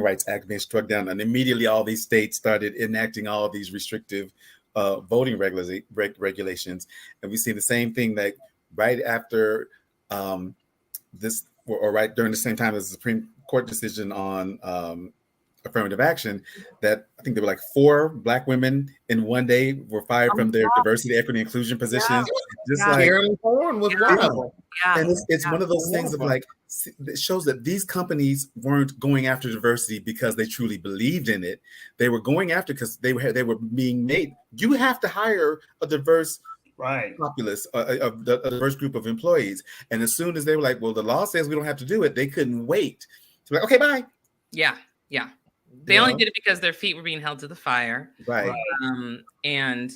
Rights Act being struck down, and immediately all these states started enacting all these restrictive voting regulations, and we see the same thing that right after this, or right during the same time as the Supreme Court decision on affirmative action, that I think there were like 4 Black women in one day were fired from their diversity, equity, inclusion positions. Just like Carolyn Thorne was one of them. And it's one of those things of like, it shows that these companies weren't going after diversity because they truly believed in it. They were going after because they were being made. You have to hire a diverse populace, a diverse group of employees. And as soon as they were like, well, the law says we don't have to do it, they couldn't wait. So like, okay, bye. Yeah. They only did it because their feet were being held to the fire. Right. And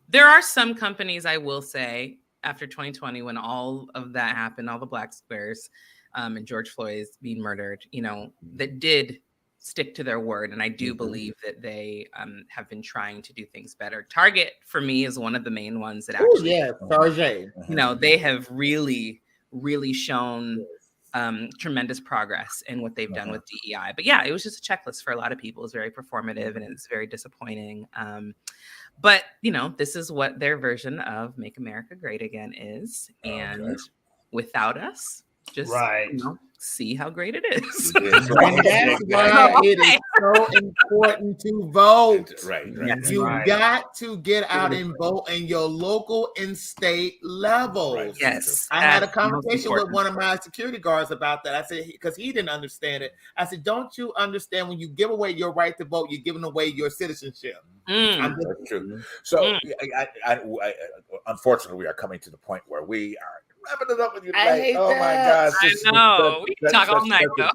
there are some companies, I will say, after 2020, when all of that happened, all the Black squares and George Floyd's being murdered, that did stick to their word. And I do believe that they have been trying to do things better. Target, for me, is one of the main ones that actually, Target. They have really, really shown tremendous progress in what they've done with DEI. But yeah, it was just a checklist for a lot of people. It's very performative and it's very disappointing. But this is what their version of Make America Great Again is. And without us, just see how great it is. And that's why it is so important to vote. Right. You got to get out and vote in your local and state levels. Right. Yes. I had a conversation with one of my security guards about that. I said, because he didn't understand it. I said, don't you understand when you give away your right to vote, you're giving away your citizenship? That's true. So I unfortunately, we are coming to the point where we are wrapping it up with you tonight. Oh my gosh. I know. We can talk all night though.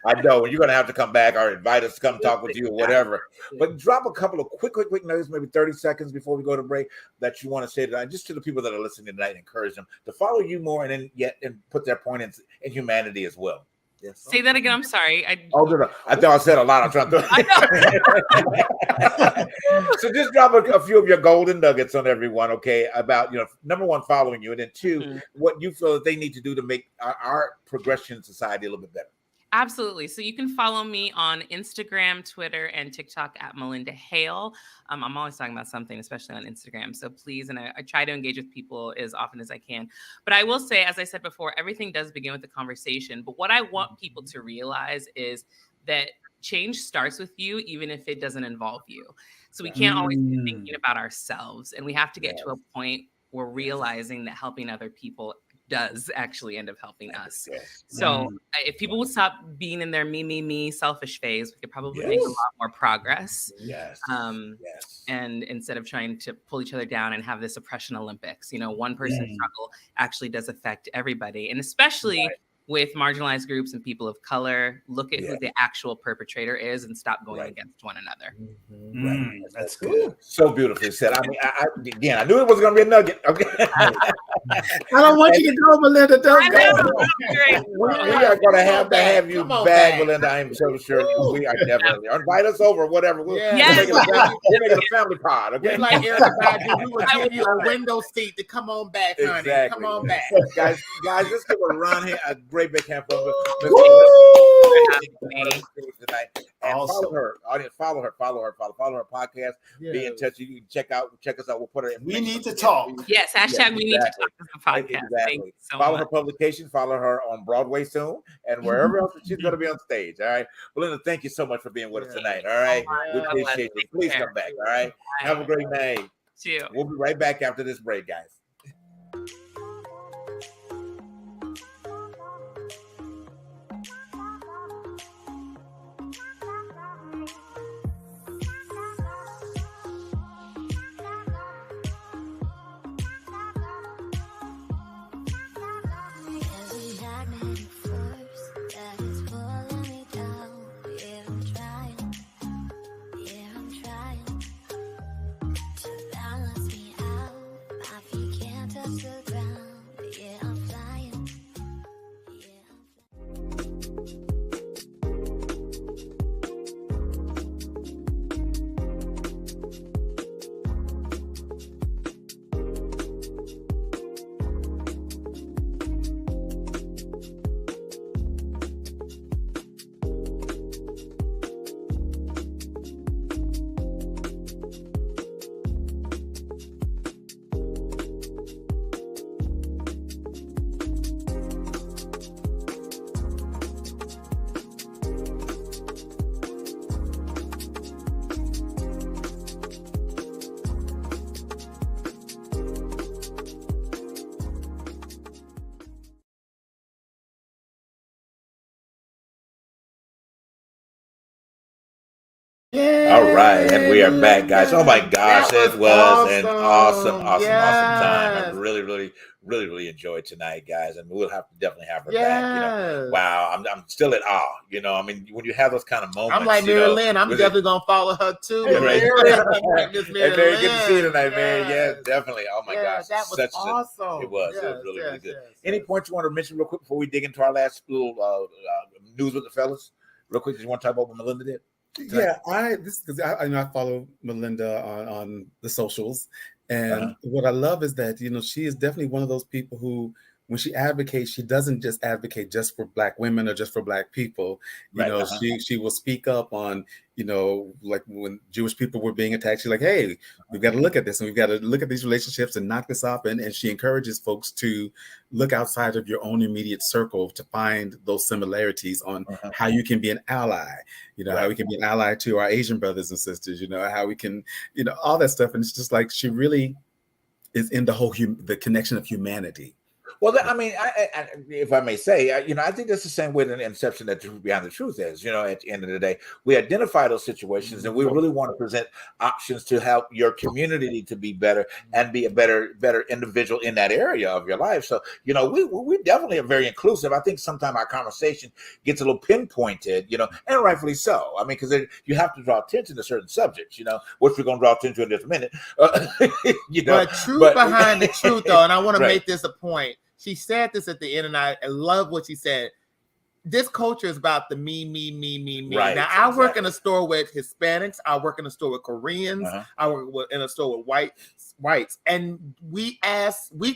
I know. You're gonna have to come back or invite us to come talk with you or whatever. But drop a couple of quick notes, maybe 30 seconds before we go to break, that you want to say tonight, just to the people that are listening tonight, encourage them to follow you more and put their point in humanity as well. Yes. Say that again. I'm sorry. No. I thought I said a lot. I'm trying to. So just drop a few of your golden nuggets on everyone, okay? About number 1, following you, and then 2, what you feel that they need to do to make our progression in society a little bit better. Absolutely. So you can follow me on Instagram, Twitter, and TikTok at Malynda Hale. I'm always talking about something, especially on Instagram. So please, and I try to engage with people as often as I can. But I will say, as I said before, everything does begin with a conversation. But what I want people to realize is that change starts with you, even if it doesn't involve you. So we can't always be thinking about ourselves. And we have to get to a point where realizing that helping other people does actually end up helping us. So if people would stop being in their me, selfish phase, we could probably make a lot more progress. And instead of trying to pull each other down and have this oppression Olympics, one person's struggle actually does affect everybody. And especially with marginalized groups and people of color, look at who the actual perpetrator is and stop going against one another. That's good. So beautifully said. I mean, I knew it was going to be a nugget. Okay. I don't want you to go, Malynda. Don't go. We are going to have you back, Malynda. I am so sure we are definitely. Invite us over, whatever. We'll make it a family pod. Okay. Like everybody, we will give you a window seat to come on back, honey. Exactly. Come on back, guys. Let's give a run here. A great big hand from tonight. And follow her, audience. Follow her podcast. Be in touch. You can check us out. We'll put her in. We need to talk. Yes, hashtag we need to talk to the podcast. Thank you so follow much. her publication. Follow her on Broadway soon, and wherever else she's going to be on stage. All right, Malynda, thank you so much for being with us tonight. All right, we appreciate you. Please come back. All right, have a great night. We'll be right back after this break, guys. Magnetic force that is pulling me down. Yeah, I'm trying. All right, and we are back, guys. Oh my gosh, That it was an awesome. awesome time. I Yes. really enjoyed tonight, guys, and we'll have to definitely have her back. Yes. Wow, I'm still in awe. I mean, when you have those kind of moments, I'm like Mary Lynn. I'm definitely gonna follow her too. Hey, Mary. Hey, Mary, good to see you tonight, man. Yeah, definitely. Oh my gosh, that was awesome. It was Yes, really good. yes. Any points you want to mention real quick before we dig into our last little news with the fellas? Real quick, did you want to talk about what Malynda did? Yeah, I follow Malynda on the socials, and what I love is that she is definitely one of those people who, when she advocates, she doesn't just advocate just for Black women or just for Black people. She will speak up on like when Jewish people were being attacked. She's like, hey, we've got to look at this, and we've got to look at these relationships and knock this off. And she encourages folks to look outside of your own immediate circle to find those similarities on how you can be an ally. How we can be an ally to our Asian brothers and sisters. How we can, all that stuff. And it's just like she really is in the whole the connection of humanity. Well, I mean, if I may say, I think that's the same way in the inception that Truth Behind the Truth is. At the end of the day, we identify those situations, and we really want to present options to help your community to be better and be a better individual in that area of your life. So, we definitely are very inclusive. I think sometimes our conversation gets a little pinpointed, and rightfully so. I mean, because you have to draw attention to certain subjects, which we're going to draw attention to in just a minute. But behind the truth, though, and I want to make this a point. She said this at the end, and I love what she said. This culture is about the me. Right, now, I work in a store with Hispanics. I work in a store with Koreans. I work in a store with whites. And we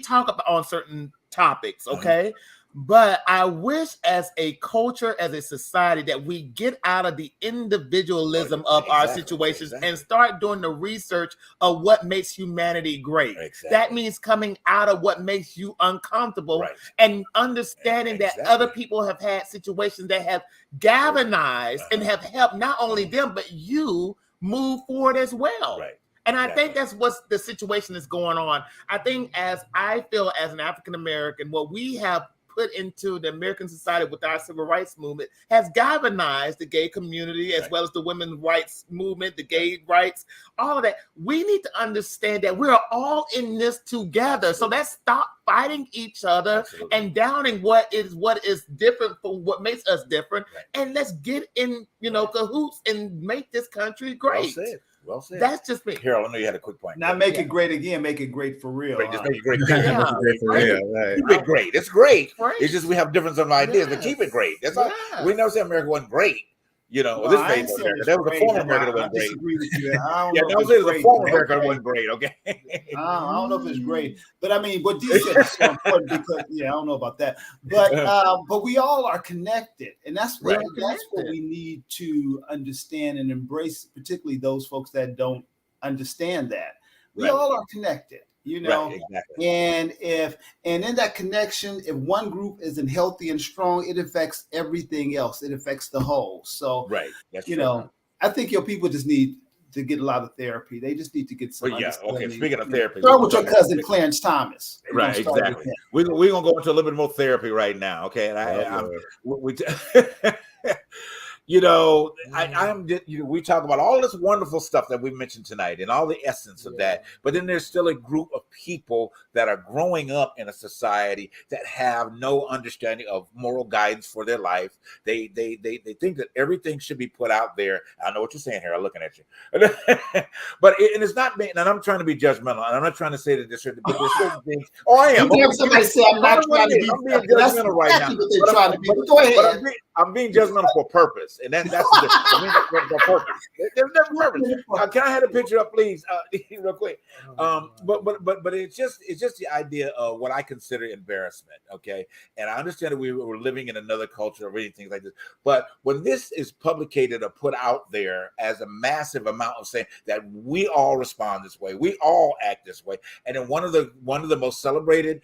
talk about on certain topics, okay? But I wish as a culture, as a society, that we get out of the individualism of our situations and start doing the research of what makes humanity great. That means coming out of what makes you uncomfortable and understanding that other people have had situations that have galvanized and have helped not only them, but you move forward as well. And I think that's what the situation is going on. I think as an African-American, what we have put into the American society with our civil rights movement has galvanized the gay community as well as the women's rights movement, the gay rights, all of that. We need to understand that we're all in this together. So let's stop fighting each other and downing what is different from what makes us different. And let's get in, cahoots and make this country great. Well said. That's just me. Harold, I know you had a quick point. Now make it great again. Make it great for real. Just make it great. Make it great for real. Right. Keep it great. It's great. It's just we have difference of ideas, but keep it great. That's all. We never say America wasn't great. This phase of America. That was a former America that wasn't great. That was a former America that wasn't great. Okay. I don't know if it's great, but I mean, what Dee said is so important because I don't know about that, but we all are connected, and that's what we need to understand and embrace, particularly those folks that don't understand that we all are connected. And in that connection, if one group isn't healthy and strong, it affects everything else. It affects the whole. So, I think your people just need to get a lot of therapy. They just need to get some. Okay. Speaking of therapy, start with your cousin Clarence Thomas. Right, exactly. We're gonna go into a little bit more therapy right now. Okay, and we talk about all this wonderful stuff that we mentioned tonight and all the essence of that, but then there's still a group of people that are growing up in a society that have no understanding of moral guidance for their life. They think that everything should be put out there. I know what you're saying here. I'm looking at you, but it's not being. And I'm trying to be judgmental. And I'm not trying to say that there's certain things. Oh, I am. Somebody say I'm not trying to be. I'm being judgmental right now. Go ahead. I'm being judgmental for purpose, and that's the difference. I mean, for purpose. There's no purpose. Can I have a picture up, please, real quick? But it's just the idea of what I consider embarrassment. Okay, and I understand that we're living in another culture or reading things like this, but when this is publicated or put out there as a massive amount of saying that we all respond this way, we all act this way, and then one of the most celebrated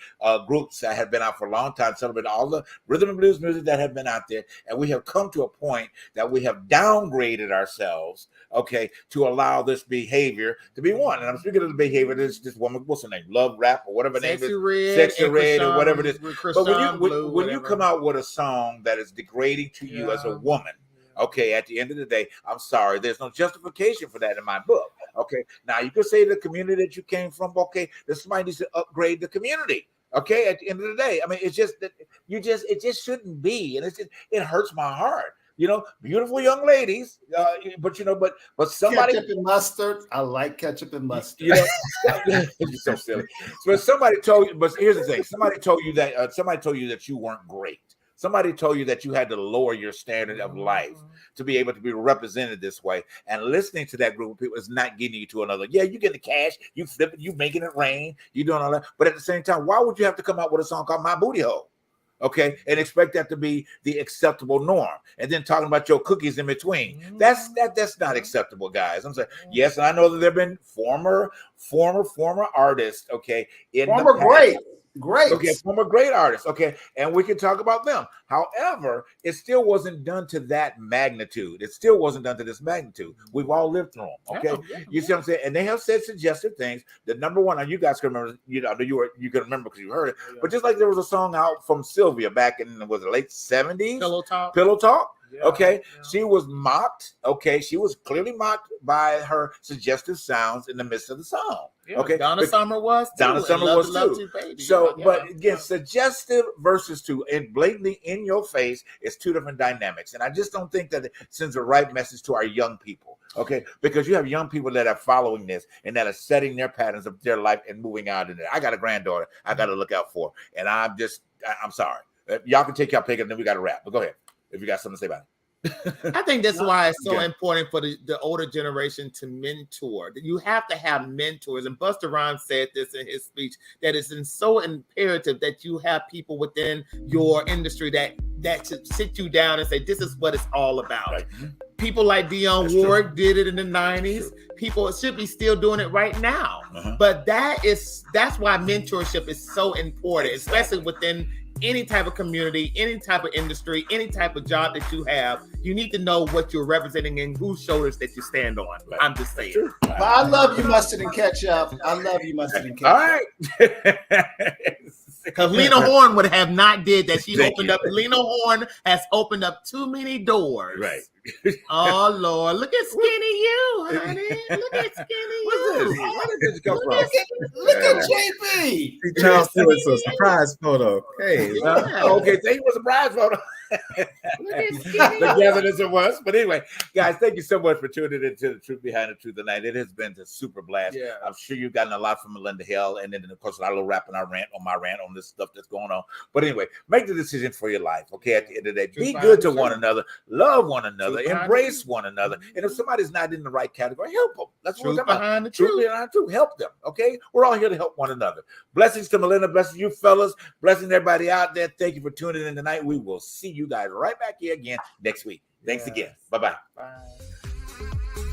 groups that have been out for a long time, celebrated all the rhythm and blues music that have been out there. And we have come to a point that we have downgraded ourselves, okay, to allow this behavior to be one. And I'm speaking of the behavior. This woman, what's her name? Love Rap or whatever name is. Sexy Red or whatever it is. But when you come out with a song that is degrading to you as a woman, Okay, at the end of the day, I'm sorry. There's no justification for that in my book. Okay, now you could say the community that you came from. Okay, that somebody needs to upgrade the community. Okay, at the end of the day, I mean, it's just that it just shouldn't be, and it hurts my heart. Beautiful young ladies, but somebody ketchup and mustard. I like ketchup and mustard. You're so silly. But somebody told you. But here's the thing: somebody told you that you weren't great. Somebody told you that you had to lower your standard of life to be able to be represented this way. And listening to that group of people is not getting you to another. Yeah, you get the cash, you flip it, you making it rain, you doing all that. But at the same time, why would you have to come out with a song called My Booty Hole? Okay, and expect that to be the acceptable norm, and then talking about your cookies in between. That's not acceptable, guys. I'm saying yes, and I know that there have been former artists. Okay, former great, okay, former great artists. Okay, and we can talk about them. However, it still wasn't done to that magnitude. It still wasn't done to this magnitude. We've all lived through them. Okay, you see what I'm saying? And they have said suggestive things. The number one, and you guys can remember. You can remember because you heard it. But just like there was a song out from Sylvia back in the late 70s, Pillow Talk. Yeah, okay, yeah. She was mocked. Okay, she was clearly mocked by her suggestive sounds in the midst of the song. Yeah, okay, Donna Summer was too. So, but again, suggestive versus and blatantly in your face is two different dynamics, and I just don't think that it sends the right message to our young people. Okay, because you have young people that are following this and that are setting their patterns of their life and moving out in it. I got a granddaughter I got to look out for, and I'm sorry. Y'all can take your pick, and then we got to wrap. But go ahead if you got something to say about it. I think that's why it's so important for the older generation to mentor. You have to have mentors. And Busta Rhymes said this in his speech, that it's so imperative that you have people within your industry that should sit you down and say, this is what it's all about. Right. People like Dionne Warwick did it in the 90s. People should be still doing it right now. But that's why mentorship is so important, especially within any type of community, any type of industry, any type of job that you have. You need to know what you're representing and whose shoulders that you stand on. Right. I'm just saying. But I love you, Mustard and Ketchup. I love you, Mustard and Ketchup. All right. Because Lena Horne would have not did that. Lena Horne has opened up too many doors. Right. Oh Lord, look at skinny you, honey. Look at skinny you. Where did this come from? Look at JB. Charles Stewart's a surprise photo. Hey. Okay, so he was a surprise photo. Togetherness it was. But anyway, guys, thank you so much for tuning into The Truth Behind the Truth tonight. It has been a super blast. Yeah. I'm sure you've gotten a lot from Malynda Hale, and then of course a little wrapping our rant on this stuff that's going on. But anyway, make the decision for your life. Okay, at the end of the day, be good to one another, love one another, embrace one another. And if somebody's not in the right category, help them. That's what we're talking about. Truth behind the truth. Help them. Okay, we're all here to help one another. Blessings to Malynda, blessings you fellas, blessings everybody out there. Thank you for tuning in tonight. We will see you guys right back here again next week. Thanks again. Bye-bye. Bye.